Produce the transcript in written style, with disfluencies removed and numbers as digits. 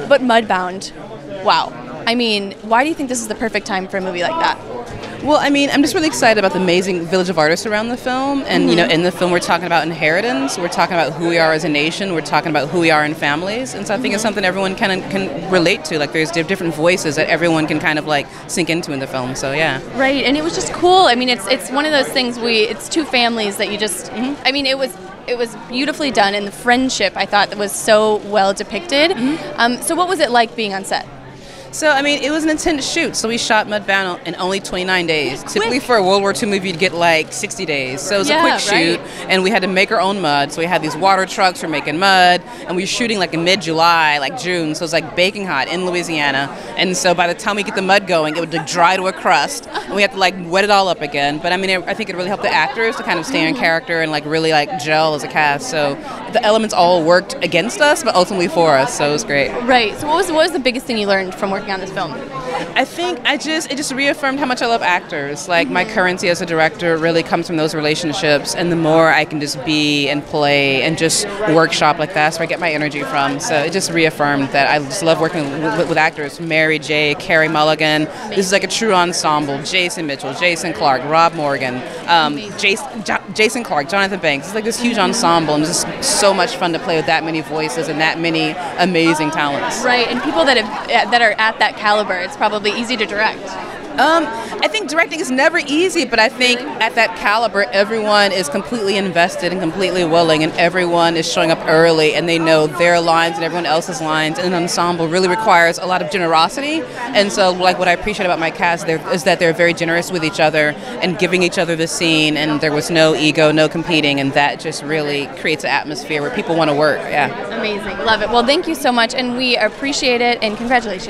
But Mudbound, wow. I mean, why do you think this is the perfect time for a movie like that? Well, I mean, I'm just really excited about the amazing village of artists around the film. And, you know, in the film, we're talking about inheritance. We're talking about who we are as a nation. We're talking about who we are in families. And so I think it's something everyone can relate to. Like, there's different voices that everyone can kind of, like, sink into in the film. So, yeah. Right. And it was just cool. I mean, it's one of those things it's two families that you just, I mean, it was beautifully done. And the friendship, I thought, was so well depicted. So what was it like being on set? So, I mean, it was an intense shoot. So we shot Mudbound in only 29 days. Typically for a World War II movie, you'd get like 60 days. So it was a quick shoot, and we had to make our own mud. So we had these water trucks for making mud, and we were shooting like in mid-July, like June. So it was like baking hot in Louisiana. And so by the time we get the mud going, it would like dry to a crust, and we had to like wet it all up again. But I mean, I think it really helped the actors to kind of stay in character and like really like gel as a cast. So the elements all worked against us, but ultimately for us. So it was great. Right. So what was the biggest thing you learned from working on this film? I think it just reaffirmed how much I love actors. Like my currency as a director really comes from those relationships, and the more I can just be and play and just workshop like that's where I get my energy from. So it just reaffirmed that I just love working with actors. Mary J, Carey Mulligan. This is like a true ensemble. Jason Mitchell, Jason Clarke, Rob Morgan, Jason Clarke, Jonathan Banks. It's like this huge ensemble, and it's just so much fun to play with that many voices and that many amazing talents. Right, and people that are at that caliber, it's probably easy to direct. I think directing is never easy, but I think at that caliber, everyone is completely invested and completely willing, and everyone is showing up early, and they know their lines and everyone else's lines. And an ensemble really requires a lot of generosity, and so like what I appreciate about my cast is that they're very generous with each other and giving each other the scene, and there was no ego, no competing, and that just really creates an atmosphere where people want to work. Yeah. Amazing. Love it. Well, thank you so much, and we appreciate it, and congratulations.